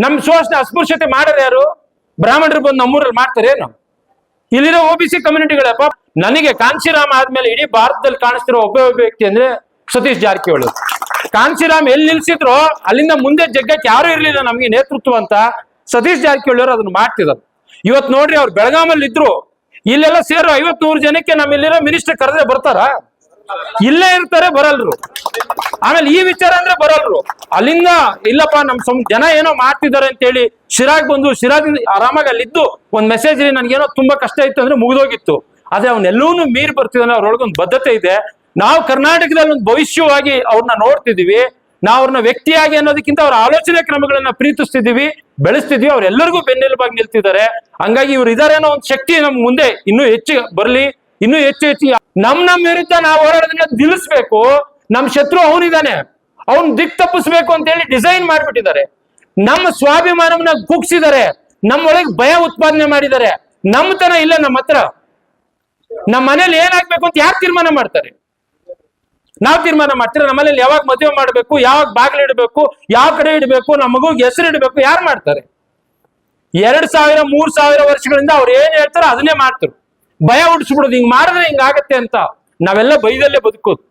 ನಮ್ ಶೋಷಣೆ ಅಸ್ಪೃಶ್ಯತೆ ಮಾಡೋರು ಯಾರು? ಬ್ರಾಹ್ಮಣರು ಬಂದು ನಮ್ಮೂರಲ್ಲಿ ಮಾಡ್ತಾರೆ ಏನು? ಇಲ್ಲಿರೋ OBC ಕಮ್ಯುನಿಟಿಗಳಪ್ಪ. ನನಗೆ ಕಾಂಶಿರಾಮ್ ಆದ್ಮೇಲೆ ಇಡೀ ಭಾರತದಲ್ಲಿ ಕಾಣಿಸ್ತಿರೋ ಒಬ್ಬ ವ್ಯಕ್ತಿ ಅಂದ್ರೆ ಸತೀಶ್ ಜಾರಕಿಹೊಳಿ. ಕಾಂಶಿರಾಮ್ ಎಲ್ಲಿ ನಿಲ್ಸಿದ್ರು ಅಲ್ಲಿಂದ ಮುಂದೆ ಜಗ್ಗಕ್ಕೆ ಯಾರು ಇರ್ಲಿಲ್ಲ ನಮ್ಗೆ ನೇತೃತ್ವ ಅಂತ. ಸತೀಶ್ ಜಾರಕಿಹೊಳಿ ಅವರು ಅದನ್ನ ಮಾಡ್ತಿದ್ರು. ಇವತ್ ನೋಡ್ರಿ ಅವ್ರು ಬೆಳಗಾಮಲ್ಲಿ ಇದ್ರು, ಇಲ್ಲೆಲ್ಲ ಸೇರು 50-100 ಜನಕ್ಕೆ ನಮ್ಮ ಇಲ್ಲಿರೋ ಮಿನಿಸ್ಟರ್ ಕರೆದ್ರೆ ಬರ್ತಾರ? ಇಲ್ಲೇ ಇರ್ತಾರೆ, ಬರಲ್ರು. ಆಮೇಲೆ ಈ ವಿಚಾರ ಅಂದ್ರೆ ಬರಲ್ರು. ಅಲ್ಲಿಂದ ಇಲ್ಲಪ್ಪ ನಮ್ ಜನ ಏನೋ ಮಾಡ್ತಿದ್ದಾರೆ ಅಂತ ಹೇಳಿ ಶಿರಾಗ್ ಬಂದು ಶಿರಾದಿಂದ ಆರಾಮಾಗಿ ಅಲ್ಲಿದ್ದು ಒಂದ್ ಮೆಸೇಜ್ ನನ್ಗೇನೋ ತುಂಬಾ ಕಷ್ಟ ಇತ್ತು ಅಂದ್ರೆ ಮುಗಿದೋಗಿತ್ತು. ಆದ್ರೆ ಅವನ್ನೆಲ್ಲೂನು ಮೀರಿ ಬರ್ತಿದ್ದಾನೆ. ಅವ್ರೊಳಗೊಂದು ಬದ್ಧತೆ ಇದೆ. ನಾವು ಕರ್ನಾಟಕದಲ್ಲಿ ಒಂದು ಭವಿಷ್ಯವಾಗಿ ಅವ್ರನ್ನ ನೋಡ್ತಿದೀವಿ. ನಾವು ಅವ್ರನ್ನ ವ್ಯಕ್ತಿಯಾಗಿ ಅನ್ನೋದಕ್ಕಿಂತ ಅವ್ರ ಆಲೋಚನೆ ಕ್ರಮಗಳನ್ನ ಪ್ರೀತಿಸ್ತಿದೀವಿ, ಬೆಳೆಸ್ತಿದೀವಿ. ಅವ್ರೆಲ್ಲರಿಗೂ ಬೆನ್ನೆಲುಬಾಗಿ ನಿಲ್ತಿದ್ದಾರೆ. ಹಂಗಾಗಿ ಇವ್ರು ಇದಾರೆ ಅನ್ನೋ ಒಂದು ಶಕ್ತಿ ನಮ್ ಮುಂದೆ ಇನ್ನೂ ಹೆಚ್ಚು ಬರ್ಲಿ, ಇನ್ನೂ ಹೆಚ್ಚು ನಮ್ ವಿರುದ್ಧ ನಾವು ಹೋರಾಡೋದನ್ನ ನಿಲ್ಲಿಸ್ಬೇಕು. ನಮ್ ಶತ್ರು ಅವನಿದಾನೆ, ಅವನ್ ದಿಕ್ ತಪ್ಪಿಸ್ಬೇಕು ಅಂತ ಹೇಳಿ ಡಿಸೈನ್ ಮಾಡ್ಬಿಟ್ಟಿದ್ದಾರೆ. ನಮ್ಮ ಸ್ವಾಭಿಮಾನವನ್ನ ಕುಗ್ಸಿದ್ದಾರೆ, ನಮ್ಮೊಳಗೆ ಭಯ ಉತ್ಪಾದನೆ ಮಾಡಿದ್ದಾರೆ. ನಮ್ಮತನ ಇಲ್ಲ ನಮ್ಮ ಹತ್ರ. ನಮ್ಮ ಮನೇಲಿ ಏನಾಗ್ಬೇಕು ಅಂತ ಯಾರು ತೀರ್ಮಾನ ಮಾಡ್ತಾರೆ? ನಾವ್ ತೀರ್ಮಾನ ಮಾಡ್ತೀರಾ? ನಮ್ಮ ಮನೇಲಿ ಯಾವಾಗ ಮದುವೆ ಮಾಡ್ಬೇಕು, ಯಾವಾಗ ಬಾಗಿಲು ಇಡಬೇಕು, ಯಾವ ಕಡೆ ಇಡಬೇಕು, ನಮ್ಮ ಮಗುಗೆ ಹೆಸರು ಇಡಬೇಕು ಯಾರು ಮಾಡ್ತಾರೆ? 2000-3000 ವರ್ಷಗಳಿಂದ ಅವ್ರು ಏನ್ ಹೇಳ್ತಾರೋ ಅದನ್ನೇ ಮಾಡ್ತಾರೆ. ಭಯ ಹುಡ್ಸ್ಬಿಡೋದು, ಹಿಂಗ್ ಮಾಡಿದ್ರೆ ಹಿಂಗಾಗತ್ತೆ ಅಂತ. ನಾವೆಲ್ಲ ಭಯದಲ್ಲೇ ಬದುಕೋದು.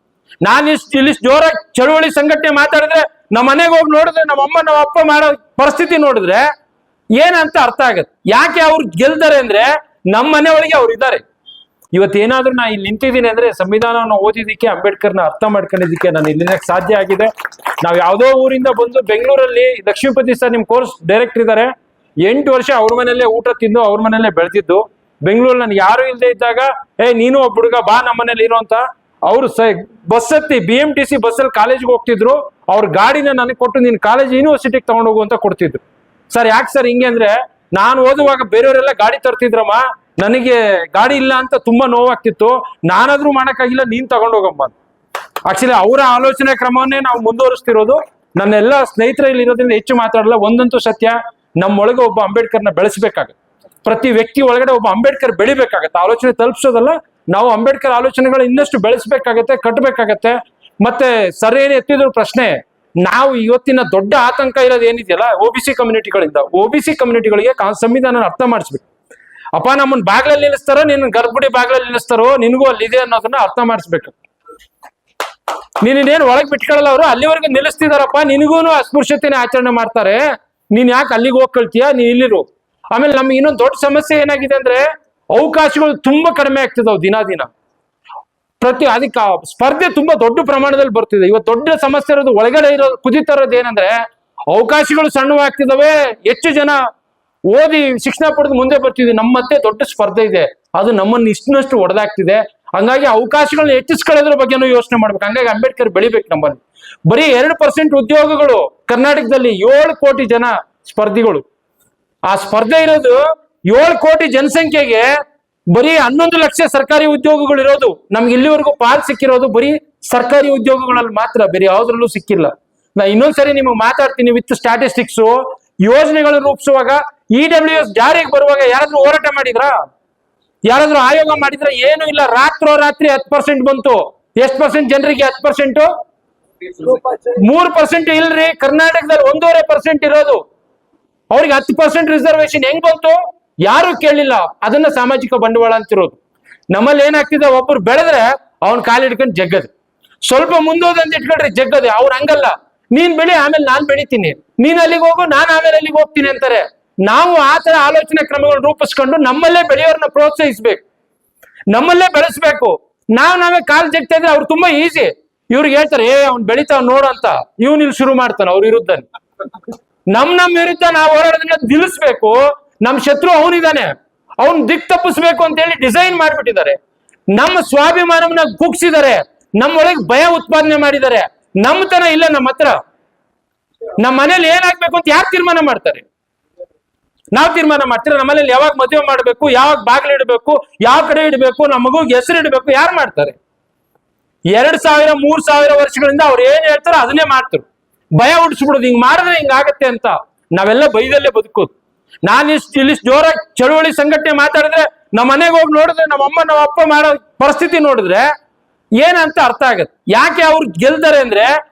ನಾನು ಇಲ್ಲಿ ಜೋರಾಗಿ ಚಳುವಳಿ ಸಂಘಟನೆ ಮಾತಾಡಿದ್ರೆ ನಮ್ಮ ಮನೆಗೆ ಹೋಗಿ ನೋಡಿದ್ರೆ ನಮ್ಮ ಅಮ್ಮ ನಮ್ಮ ಅಪ್ಪ ಮಾಡೋ ಪರಿಸ್ಥಿತಿ ನೋಡಿದ್ರೆ ಏನಂತ ಅರ್ಥ ಆಗತ್ತೆ. ಯಾಕೆ ಅವ್ರು ಗೆಲ್ತಾರೆ ಅಂದ್ರೆ ನಮ್ಮ ಮನೆ ಒಳಗೆ ಅವ್ರು ಇದ್ದಾರೆ. ಇವತ್ತೇನಾದ್ರೂ ನಾ ಇಲ್ಲಿ ನಿಂತಿದ್ದೀನಿ ಅಂದ್ರೆ ಸಂವಿಧಾನವನ್ನು ಓದಿದ್ದಕ್ಕೆ, ಅಂಬೇಡ್ಕರ್ನ ಅರ್ಥ ಮಾಡ್ಕೊಂಡಿದ್ದಕ್ಕೆ ನಾನು ಇಲ್ಲಿ ಸಾಧ್ಯ ಆಗಿದೆ. ನಾವ್ ಯಾವ್ದೋ ಊರಿಂದ ಬಂದು ಬೆಂಗಳೂರಲ್ಲಿ ಲಕ್ಷ್ಮೀಪತಿ ಸರ್ ನಿಮ್ ಕೋರ್ಸ್ ಡೈರೆಕ್ಟರ್ ಇದ್ದಾರೆ. 8 ವರ್ಷ ಅವ್ರ ಮನೆಯಲ್ಲೇ ಊಟ ತಿಂದು ಅವ್ರ ಮನೆಯಲ್ಲೇ ಬೆಳೆದಿದ್ದು. ಬೆಂಗಳೂರಲ್ಲಿ ನಾನು ಯಾರು ಇಲ್ಲದೆ ಇದ್ದಾಗ ನೀನು ಒಬ್ಬ ಹುಡುಗ ಬಾ ನಮ್ಮ ಮನೇಲಿ ಇರೋ ಅಂತ ಅವ್ರು ಬಸ್ ಹತ್ತಿ BMTC ಬಸ್ಸಲ್ಲಿ ಕಾಲೇಜ್ಗೆ ಹೋಗ್ತಿದ್ರು. ಅವ್ರ ಗಾಡಿನ ನನಗೆ ಕೊಟ್ಟು ನೀನ್ ಕಾಲೇಜ್ ಯೂನಿವರ್ಸಿಟಿಗೆ ತಗೊಂಡೋಗು ಅಂತ ಕೊಡ್ತಿದ್ರು. ಸರ್ ಯಾಕೆ ಸರ್ ಹಿಂಗೆ ಅಂದ್ರೆ, ನಾನು ಓದುವಾಗ ಬೇರೆಯವರೆಲ್ಲ ಗಾಡಿ ತರ್ತಿದ್ರಮ್ಮ, ನನಗೆ ಗಾಡಿ ಇಲ್ಲ ಅಂತ ತುಂಬಾ ನೋವಾಗ್ತಿತ್ತು. ನಾನಾದ್ರೂ ಮಾಡಕ್ಕಾಗಿಲ್ಲ, ನೀನ್ ತಗೊಂಡೋಗಮ್ಮ. ಆಕ್ಚುಲಿ ಅವರ ಆಲೋಚನೆ ಕ್ರಮವನ್ನೇ ನಾವು ಮುಂದುವರಿಸ್ತಿರೋದು. ನನ್ನೆಲ್ಲ ಸ್ನೇಹಿತರಲ್ಲಿ ಇರೋದ್ರಿಂದ ಹೆಚ್ಚು ಮಾತಾಡಲ್ಲ. ಒಂದಂತೂ ಸತ್ಯ, ನಮ್ಮೊಳಗೆ ಒಬ್ಬ ಅಂಬೇಡ್ಕರ್ನ ಬೆಳೆಸಬೇಕಾಗತ್ತೆ. ಪ್ರತಿ ವ್ಯಕ್ತಿ ಒಳಗಡೆ ಒಬ್ಬ ಅಂಬೇಡ್ಕರ್ ಬೆಳಿಬೇಕಾಗತ್ತೆ. ಆಲೋಚನೆ ತಲುಪಿಸೋದಲ್ಲ, ನಾವು ಅಂಬೇಡ್ಕರ್ ಆಲೋಚನೆಗಳು ಇನ್ನಷ್ಟು ಬೆಳೆಸಬೇಕಾಗತ್ತೆ, ಕಟ್ಟಬೇಕಾಗತ್ತೆ. ಮತ್ತೆ ಸರ್ ಏನ್ ಎತ್ತಿದ್ರು ಪ್ರಶ್ನೆ, ನಾವು ಇವತ್ತಿನ ದೊಡ್ಡ ಆತಂಕ ಇರೋದು ಏನಿದೆಯಲ್ಲ OBC ಕಮ್ಯುನಿಟಿಗಳಿಂದ. OBC ಕಮ್ಯುನಿಟಿಗಳಿಗೆ ಸಂವಿಧಾನ ಅರ್ಥ ಮಾಡಿಸ್ಬೇಕು. ಅಪ್ಪ ನಮ್ಮನ್ ಬಾಗ್ಲಲ್ಲಿ ನಿಲ್ಲಿಸ್ತಾರೋ, ನಿನ್ನ ಗರ್ಭಗುಡಿ ಬಾಗ್ಲಲ್ಲಿ ನಿಲ್ಲಿಸ್ತಾರೋ, ನಿನಗೂ ಅಲ್ಲಿ ಇದೆ ಅನ್ನೋದನ್ನ ಅರ್ಥ ಮಾಡಿಸ್ಬೇಕು. ನೀನೇನು ಒಳಗೆ ಬಿಟ್ಕೊಳ್ಳಲ್ಲ, ಅವರು ಅಲ್ಲಿವರೆಗೂ ನಿಲ್ಲಿಸ್ತಿದಾರಪ್ಪ. ನಿನಗೂನು ಅಸ್ಪೃಶ್ಯತೆನೇ ಆಚರಣೆ ಮಾಡ್ತಾರೆ, ನೀನ್ ಯಾಕೆ ಅಲ್ಲಿಗೆ ಹೋಗ್ಕೊಳ್ತೀಯ, ನೀನ್ ಇಲ್ಲಿರು. ಆಮೇಲೆ ನಮ್ಗೆ ಇನ್ನೊಂದು ದೊಡ್ಡ ಸಮಸ್ಯೆ ಏನಾಗಿದೆ ಅಂದ್ರೆ ಅವಕಾಶಗಳು ತುಂಬಾ ಕಡಿಮೆ ಆಗ್ತಿದಾವ್ ದಿನ ದಿನ. ಅದಕ್ಕೆ ಸ್ಪರ್ಧೆ ತುಂಬಾ ದೊಡ್ಡ ಪ್ರಮಾಣದಲ್ಲಿ ಬರ್ತಿದೆ. ಇವತ್ತು ದೊಡ್ಡ ಸಮಸ್ಯೆ ಇರೋದು ಒಳಗಡೆ ಕುದಿತಾ ಇರೋದು ಏನಂದ್ರೆ ಅವಕಾಶಗಳು ಸಣ್ಣವಾಗ್ತಿದಾವೆ. ಹೆಚ್ಚು ಜನ ಓದಿ ಶಿಕ್ಷಣ ಪಡೆದು ಮುಂದೆ ಬರ್ತಿದ್ವಿ. ನಮ್ಮ ಮತ್ತೆ ದೊಡ್ಡ ಸ್ಪರ್ಧೆ ಇದೆ, ಅದು ನಮ್ಮನ್ನು ಇಷ್ಟನಷ್ಟು ಒಡೆದಾಗ್ತಿದೆ. ಹಂಗಾಗಿ ಅವಕಾಶಗಳನ್ನ ಹೆಚ್ಚಿಸ್ಕೊಳ್ಳೋದ್ರ ಬಗ್ಗೆನೂ ಯೋಚನೆ ಮಾಡ್ಬೇಕು. ಹಂಗಾಗಿ ಅಂಬೇಡ್ಕರ್ ಬೆಳಿಬೇಕು. ನಮ್ಮಲ್ಲಿ ಬರೀ 2% ಉದ್ಯೋಗಗಳು ಕರ್ನಾಟಕದಲ್ಲಿ, 7 ಕೋಟಿ ಜನ ಸ್ಪರ್ಧಿಗಳು. ಆ ಸ್ಪರ್ಧೆ ಇರೋದು 7 ಕೋಟಿ ಜನಸಂಖ್ಯೆಗೆ ಬರೀ 11 ಲಕ್ಷ ಸರ್ಕಾರಿ ಉದ್ಯೋಗಗಳು ಇರೋದು. ನಮ್ಗೆ ಇಲ್ಲಿವರೆಗೂ ಪಾಲ್ ಸಿಕ್ಕಿರೋದು ಬರೀ ಸರ್ಕಾರಿ ಉದ್ಯೋಗಗಳಲ್ಲಿ ಮಾತ್ರ, ಬೇರೆ ಯಾವ್ದ್ರಲ್ಲೂ ಸಿಕ್ಕಿಲ್ಲ. ನಾ ಇನ್ನೊಂದ್ಸರಿ ನಿಮಗೆ ಮಾತಾಡ್ತೀನಿ ವಿತ್ ಸ್ಟಾಟಿಸ್ಟಿಕ್ಸ್. ಯೋಜನೆಗಳು ರೂಪಿಸುವಾಗ EWS ಜಾರಿಗೆ ಬರುವಾಗ ಯಾರಾದ್ರೂ ಹೋರಾಟ ಮಾಡಿದ್ರಾ? ಯಾರಾದ್ರೂ ಆಯೋಗ ಮಾಡಿದ್ರ? ಏನು ಇಲ್ಲ. ರಾತ್ರಿ 10% ಬಂತು. ಎಷ್ಟು ಪರ್ಸೆಂಟ್ ಜನರಿಗೆ 10%? 3% ಇಲ್ರಿ. ಕರ್ನಾಟಕದಲ್ಲಿ 1.5% ಇರೋದು. ಅವ್ರಿಗೆ 10% ರಿಸರ್ವೇಶನ್ ಹೆಂಗ್ ಬಂತು? ಯಾರು ಕೇಳಲಿಲ್ಲ. ಅದನ್ನ ಸಾಮಾಜಿಕ ಬಂಡವಾಳ ಅಂತಿರೋದು. ನಮ್ಮಲ್ಲಿ ಏನಾಗ್ತಿದೆ, ಒಬ್ಬರು ಬೆಳೆದ್ರೆ ಅವ್ನ ಕಾಲು ಹಿಡ್ಕೊಂಡು ಜಗ್ಗದು. ಸ್ವಲ್ಪ ಮುಂದೋದಂತ ಇಟ್ಕೊಳ್ರಿ ಜಗ್ಗದೆ. ಅವ್ರು ಹಂಗಲ್ಲ, ನೀನ್ ಬೆಳಿ ಆಮೇಲೆ ನಾನ್ ಬೆಳಿತೀನಿ, ನೀನ್ ಅಲ್ಲಿಗೆ ಹೋಗು ನಾನು ಆಮೇಲೆ ಅಲ್ಲಿಗೆ ಹೋಗ್ತೀನಿ ಅಂತಾರೆ. ನಾವು ಆ ತರ ಆಲೋಚನೆ ಕ್ರಮಗಳು ರೂಪಿಸ್ಕೊಂಡು ನಮ್ಮಲ್ಲೇ ಬೆಳೆಯೋರ್ನ ಪ್ರೋತ್ಸಾಹಿಸ್ಬೇಕು, ನಮ್ಮಲ್ಲೇ ಬೆಳೆಸ್ಬೇಕು. ನಾವೇ ಕಾಲ್ ಜಗ್ತಾ ಇದ್ರೆ ಅವ್ರು ತುಂಬಾ ಈಸಿ. ಇವ್ರಿಗೆ ಹೇಳ್ತಾರೆ ಅವ್ನು ಬೆಳಿತಾವ್ ನೋಡು ಅಂತ, ಇವ್ನು ಇಲ್ಲಿ ಶುರು ಮಾಡ್ತಾನೆ ಅವ್ರ ವಿರುದ್ಧ. ನಮ್ ವಿರುದ್ಧ ನಾವು ಹೋರಾಡೋದನ್ನ ನಿಲ್ಲಿಸ್ಬೇಕು. ನಮ್ ಶತ್ರು ಅವನಿದಾನೆ, ಅವನ್ ದಿಕ್ ತಪ್ಪಿಸ್ಬೇಕು ಅಂತ ಹೇಳಿ ಡಿಸೈನ್ ಮಾಡ್ಬಿಟ್ಟಿದ್ದಾರೆ. ನಮ್ಮ ಸ್ವಾಭಿಮಾನವನ್ನ ಕುಗ್ಸಿದ್ದಾರೆ, ನಮ್ಮೊಳಗೆ ಭಯ ಉತ್ಪಾದನೆ ಮಾಡಿದ್ದಾರೆ. ನಮ್ಮತನ ಇಲ್ಲ ನಮ್ಮ ಹತ್ರ. ನಮ್ಮ ಮನೇಲಿ ಏನಾಗ್ಬೇಕು ಅಂತ ಯಾರು ತೀರ್ಮಾನ ಮಾಡ್ತಾರೆ? ನಾವ್ ತೀರ್ಮಾನ ಮಾಡ್ತೀರಾ? ನಮ್ಮ ಮನೇಲಿ ಯಾವಾಗ ಮದುವೆ ಮಾಡ್ಬೇಕು, ಯಾವಾಗ ಬಾಗಿಲು ಇಡಬೇಕು, ಯಾವ ಕಡೆ ಇಡಬೇಕು, ನಮ್ಮ ಮಗುಗೆ ಹೆಸರು ಇಡಬೇಕು ಯಾರು ಮಾಡ್ತಾರೆ? 2000-3000 ವರ್ಷಗಳಿಂದ ಅವ್ರು ಏನ್ ಹೇಳ್ತಾರೋ ಅದನ್ನೇ ಮಾಡ್ತಾರೆ. ಭಯ ಹುಡ್ಸ್ಬಿಡೋದು, ಹಿಂಗ್ ಮಾಡಿದ್ರೆ ಹಿಂಗಾಗತ್ತೆ ಅಂತ. ನಾವೆಲ್ಲ ಭಯದಲ್ಲೇ ಬದುಕೋದು. ನಾನು ಇಲ್ಲಿ ಜೋರಾಗಿ ಚಳುವಳಿ ಸಂಘಟನೆ ಮಾತಾಡಿದ್ರೆ ನಮ್ಮ ಮನೆಗೆ ಹೋಗಿ ನೋಡಿದ್ರೆ ನಮ್ಮ ಅಮ್ಮ ನಮ್ಮ ಅಪ್ಪ ಮಾಡೋ ಪರಿಸ್ಥಿತಿ ನೋಡಿದ್ರೆ ಏನಂತ ಅರ್ಥ ಆಗತ್ತೆ. ಯಾಕೆ ಅವ್ರು ಗೆಲ್ತಾರೆ ಅಂದ್ರೆ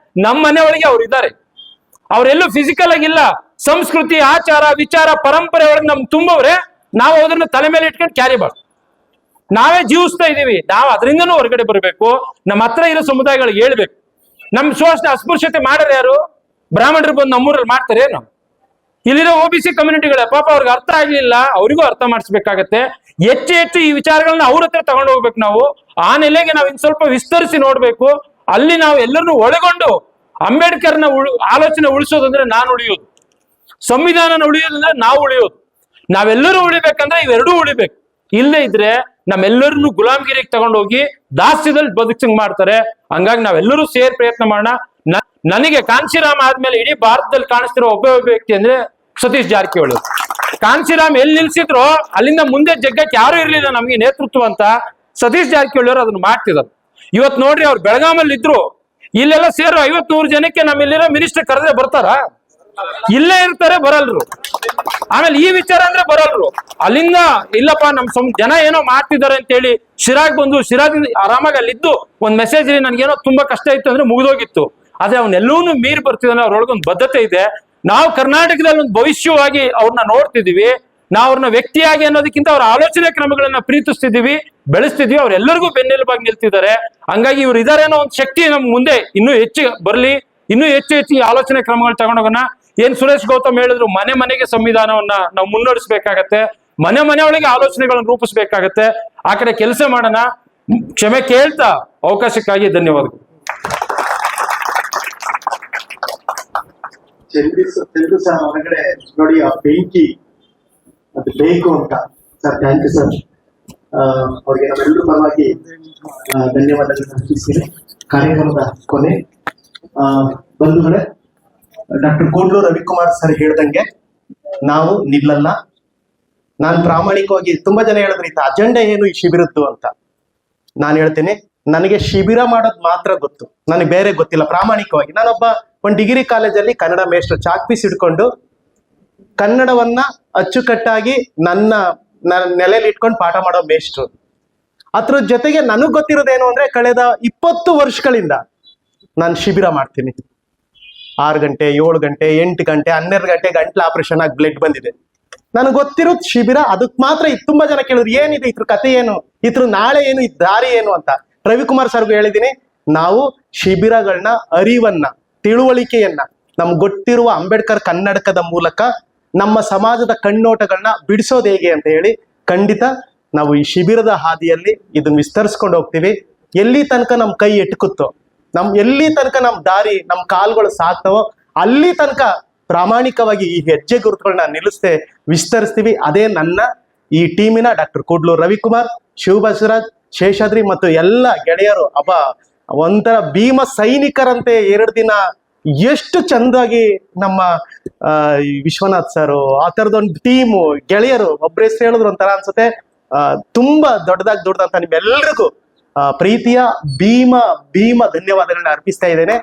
ನಮ್ಮ ಮನೆ ಒಳಗೆ ಅವ್ರು ಇದ್ದಾರೆ. ಅವ್ರೆಲ್ಲೂ ಫಿಸಿಕಲ್ ಆಗಿಲ್ಲ, ಸಂಸ್ಕೃತಿ, ಆಚಾರ, ವಿಚಾರ, ಪರಂಪರೆ ಒಳಗೆ ನಮ್ ತುಂಬವ್ರೆ, ನಾವು ಅದನ್ನ ತಲೆ ಮೇಲೆ ಇಟ್ಕೊಂಡು ಕ್ಯಾರಿ ಮಾಡ್ತೀವಿ. ನಾವೇ ಜೀವಿಸ್ತಾ ಇದೀವಿ, ನಾವು ಅದರಿಂದನೂ ಹೊರಗಡೆ ಬರಬೇಕು. ನಮ್ಮ ಹತ್ರ ಇರೋ ಸಮುದಾಯಗಳಿಗೆ ಹೇಳ್ಬೇಕು. ನಮ್ ಶೋಷಣೆ ಅಸ್ಪೃಶ್ಯತೆ ಮಾಡೋರು ಯಾರು? ಬ್ರಾಹ್ಮಣರು ಬಂದು ನಮ್ಮೂರಲ್ಲಿ ಮಾಡ್ತಾರೆ ಏನು? ಇಲ್ಲಿರೋ OBC ಕಮ್ಯುನಿಟಿಗಳೇ ಪಾಪ ಅವ್ರಿಗೆ ಅರ್ಥ ಆಗ್ಲಿಲ್ಲ, ಅವರಿಗೂ ಅರ್ಥ ಮಾಡಿಸ್ಬೇಕಾಗತ್ತೆ. ಹೆಚ್ಚು ಹೆಚ್ಚು ಈ ವಿಚಾರಗಳನ್ನ ಅವ್ರ ಹತ್ರ ತಗೊಂಡು ಹೋಗ್ಬೇಕು. ನಾವು ಆ ನೆಲೆಗೆ ನಾವು ಇನ್ ಸ್ವಲ್ಪ ವಿಸ್ತರಿಸಿ ನೋಡ್ಬೇಕು. ಅಲ್ಲಿ ನಾವು ಎಲ್ಲರನ್ನೂ ಒಳಗೊಂಡು ಅಂಬೇಡ್ಕರ್ನ ಆಲೋಚನೆ ಉಳಿಸೋದಂದ್ರೆ ನಾನು ಉಳಿಯೋದು, ಸಂವಿಧಾನನ ಉಳಿಯೋದಂದ್ರೆ ನಾವು ಉಳಿಯೋದು. ನಾವೆಲ್ಲರೂ ಉಳಿಬೇಕಂದ್ರೆ ಇವೆರಡೂ ಉಳಿಬೇಕು. ಇಲ್ಲೇ ಇದ್ರೆ ನಮ್ಮೆಲ್ಲರನ್ನು ಗುಲಾಮ್ಗಿರಿಗೆ ತಗೊಂಡೋಗಿ ದಾಸ್ಯದಲ್ಲಿ ಬದುಕಂಗ್ ಮಾಡ್ತಾರೆ. ಹಂಗಾಗಿ ನಾವೆಲ್ಲರೂ ಸೇರಿ ಪ್ರಯತ್ನ ಮಾಡೋಣ. ನನಗೆ ಕಾಂಶಿರಾಮ್ ಆದ್ಮೇಲೆ ಇಡೀ ಭಾರತದಲ್ಲಿ ಕಾಣಿಸ್ತಿರೋ ಒಬ್ಬ ವ್ಯಕ್ತಿ ಅಂದ್ರೆ ಸತೀಶ್ ಜಾರಕಿಹೊಳಿ. ಕಾಂಶಿರಾಮ್ ಎಲ್ಲಿ ನಿಲ್ಸಿದ್ರು ಅಲ್ಲಿಂದ ಮುಂದೆ ಜಗ್ಗಕ್ಕೆ ಯಾರು ಇರ್ಲಿಲ್ಲ ನಮ್ಗೆ ನೇತೃತ್ವ ಅಂತ. ಸತೀಶ್ ಜಾರಕಿಹೊಳಿ ಅವರು ಅದನ್ನ ಮಾಡ್ತಿದ್ರು. ಇವತ್ ನೋಡ್ರಿ, ಅವ್ರು ಬೆಳಗಾಮಲ್ಲಿ ಇದ್ರು, ಇಲ್ಲೆಲ್ಲ ಸೇರು 50-100 ಜನಕ್ಕೆ ನಮ್ಮಿಲ್ಲಿರೋ ಮಿನಿಸ್ಟರ್ ಕರೆದ್ರೆ ಬರ್ತಾರ? ಇಲ್ಲೇ ಇರ್ತಾರೆ, ಬರಲ್ರು. ಆಮೇಲೆ ಈ ವಿಚಾರ ಅಂದ್ರೆ ಬರಲ್ರು. ಅಲ್ಲಿಂದ ಇಲ್ಲಪ್ಪ ನಮ್ ಜನ ಏನೋ ಮಾಡ್ತಿದ್ದಾರೆ ಅಂತ ಹೇಳಿ ಶಿರಾಗ್ ಬಂದು, ಶಿರಾಗ್ ಆರಾಮಾಗಿ ಅಲ್ಲಿದ್ದು ಒಂದ್ ಮೆಸೇಜ್ ನನ್ಗೇನೋ ತುಂಬಾ ಕಷ್ಟ ಇತ್ತು ಅಂದ್ರೆ ಮುಗಿದೋಗಿತ್ತು. ಆದ್ರೆ ಅವನ್ನೆಲ್ಲವನ್ನೂ ಮೀರಿ ಬರ್ತಿದ್ದಾನೆ. ಅವ್ರೊಳಗೊಂದು ಬದ್ಧತೆ ಇದೆ. ನಾವು ಕರ್ನಾಟಕದಲ್ಲಿ ಒಂದು ಭವಿಷ್ಯವಾಗಿ ಅವ್ರನ್ನ ನೋಡ್ತಿದೀವಿ. ನಾವು ಅವ್ರನ್ನ ವ್ಯಕ್ತಿಯಾಗಿ ಅನ್ನೋದಕ್ಕಿಂತ ಅವ್ರ ಆಲೋಚನೆ ಕ್ರಮಗಳನ್ನ ಪ್ರೀತಿಸ್ತಿದೀವಿ, ಬೆಳೆಸ್ತಿದೀವಿ. ಅವ್ರೆಲ್ಲರಿಗೂ ಬೆನ್ನೆಲುಬಾಗಿ ನಿಲ್ತಿದ್ದಾರೆ. ಹಂಗಾಗಿ ಇವ್ರು ಇದಾರೆ ಅನ್ನೋ ಒಂದು ಶಕ್ತಿ ನಮ್ ಮುಂದೆ ಇನ್ನೂ ಹೆಚ್ಚು ಬರ್ಲಿ, ಇನ್ನೂ ಹೆಚ್ಚು ಹೆಚ್ಚು ಈ ಆಲೋಚನೆ ಕ್ರಮಗಳು ತಗೊಂಡೋಗೋಣ. ಏನ್ ಸುರೇಶ್ ಗೌತಮ್ ಹೇಳಿದ್ರು, ಮನೆ ಮನೆಗೆ ಸಂವಿಧಾನವನ್ನ ನಾವು ಮುನ್ನಡೆಸಬೇಕಾಗತ್ತೆ, ಮನೆ ಮನೆಯೊಳಗೆ ಆಲೋಚನೆಗಳನ್ನು ರೂಪಿಸ್ಬೇಕಾಗತ್ತೆ. ಆ ಕಡೆ ಕೆಲಸ ಮಾಡೋಣ. ಕ್ಷಮೆ ಕೇಳ್ತಾ ಅವಕಾಶಕ್ಕಾಗಿ ಧನ್ಯವಾದಗಳು. ಚಂದ್ರು ಸರ್ ಹೊರಗಡೆ ನೋಡಿ, ಆ ಬೆಂಕಿ ಅದು ಬೇಕು ಅಂತ. Sir thank you sir. ಅವ್ರಿಗೆ ನಾವೆಲ್ಲರೂ ಪರವಾಗಿ ಧನ್ಯವಾದಗಳನ್ನ ಅರ್ಪಿಸ್ತೀನಿ. ಕಾರ್ಯಕ್ರಮದ ಕೊನೆ ಬಂಧುಗಳೇ, ಡಾಕ್ಟರ್ ಕೂಡ್ಲೂರು ರವಿಕುಮಾರ್ ಸರ್ ಹೇಳ್ದಂಗೆ ನಾವು ನಿಲ್ಲಲ್ಲ. ನಾನು ಪ್ರಾಮಾಣಿಕವಾಗಿ, ತುಂಬಾ ಜನ ಹೇಳಿದ್ರು ಇತ್ತು ಅಜೆಂಡಾ ಏನು ಈ ಶಿಬಿರದ್ದು ಅಂತ. ನಾನು ಹೇಳ್ತೀನಿ, ನನಗೆ ಶಿಬಿರ ಮಾಡೋದು ಮಾತ್ರ ಗೊತ್ತು, ನನಗೆ ಬೇರೆ ಗೊತ್ತಿಲ್ಲ. ಪ್ರಾಮಾಣಿಕವಾಗಿ ನಾನೊಬ್ಬ ಒಂದು ಡಿಗ್ರಿ ಕಾಲೇಜಲ್ಲಿ ಕನ್ನಡ ಮೇಷ್ಟ್ರು ಚಾಕ್ ಪೀಸ್ ಇಟ್ಕೊಂಡು ಕನ್ನಡವನ್ನ ಅಚ್ಚುಕಟ್ಟಾಗಿ ನನ್ನ ನೆಲೆಯಲ್ಲಿ ಇಟ್ಕೊಂಡು ಪಾಠ ಮಾಡೋ ಮೇಷ್ಟ್ರು. ಅದ್ರ ಜೊತೆಗೆ ನನಗ್ ಗೊತ್ತಿರೋದೇನು ಅಂದ್ರೆ, ಕಳೆದ 20 ವರ್ಷಗಳಿಂದ ನಾನು ಶಿಬಿರ ಮಾಡ್ತೀನಿ. 6 ಗಂಟೆ, 7 ಗಂಟೆ, 8 ಗಂಟೆ, 12 ಗಂಟೆ ಗಂಟ್ಲ ಆಪರೇಷನ್ ಆಗಿ ಬ್ಲಡ್ ಬಂದಿದೆ. ನನಗೆ ಗೊತ್ತಿರೋದು ಶಿಬಿರ. ಅದಕ್ಕೆ ಮಾತ್ರ ತುಂಬಾ ಜನ ಕೇಳಿದ್ರು ಏನಿದೆ ಇದ್ರ ಕತೆ ಏನು, ಇದ್ರ ನಾಳೆ ಏನು, ಇದ್ ದಾರಿ ಏನು ಅಂತ. ರವಿಕುಮಾರ್ ಸರ್ಗೂ ಹೇಳಿದೀನಿ, ನಾವು ಶಿಬಿರಗಳನ್ನ, ಅರಿವನ್ನ, ತಿಳುವಳಿಕೆಯನ್ನ, ನಮ್ಗೆ ಗೊತ್ತಿರುವ ಅಂಬೇಡ್ಕರ್ ಕನ್ನಡಕದ ಮೂಲಕ ನಮ್ಮ ಸಮಾಜದ ಕಣ್ಣೋಟಗಳನ್ನ ಬಿಡಿಸೋದು ಹೇಗೆ ಅಂತ ಹೇಳಿ ಖಂಡಿತ ನಾವು ಈ ಶಿಬಿರದ ಹಾದಿಯಲ್ಲಿ ಇದನ್ನ ವಿಸ್ತರಿಸ್ಕೊಂಡು ಹೋಗ್ತೀವಿ. ಎಲ್ಲಿ ತನಕ ನಮ್ ಕೈ ಎಟುಕುತ್ತೋ, ಎಲ್ಲಿ ತನಕ ನಮ್ ದಾರಿ, ನಮ್ ಕಾಲ್ಗಳು ಸಾಕ್ತವೋ ಅಲ್ಲಿ ತನಕ ಪ್ರಾಮಾಣಿಕವಾಗಿ ಈ ಹೆಜ್ಜೆ ಗುರುತುಗಳನ್ನ ನಿಲ್ಲಿಸದೆ ವಿಸ್ತರಿಸ್ತೀವಿ. ಅದೇ ನನ್ನ ಈ ಟೀಮಿನ ಡಾಕ್ಟರ್ ಕೂಡ್ಲೂರು ರವಿಕುಮಾರ್, ಶಿವಬಸವರಾಜ್, ಶೇಷಾದ್ರಿ ಮತ್ತು ಎಲ್ಲ ಗೆಳೆಯರು. ಒಂಥರ ಭೀಮ ಸೈನಿಕರಂತೆ 2 ದಿನ ಎಷ್ಟು ಚಂದಾಗಿ ನಮ್ಮ ವಿಶ್ವನಾಥ್ ಸರ್, ಆ ತರದೊಂದು ಟೀಮು, ಗೆಳೆಯರು, ಒಬ್ಬರ ಹೆಸರು ಹೇಳಿದ್ರು ಒಂಥರ ಅನ್ಸುತ್ತೆ. ತುಂಬಾ ದೊಡ್ಡದಾಗಿ ನಿಮ್ಮೆಲ್ಲರಿಗೂ ಪ್ರೀತಿಯ ಭೀಮ ಧನ್ಯವಾದಗಳನ್ನ ಅರ್ಪಿಸ್ತಾ ಇದ್ದೇನೆ.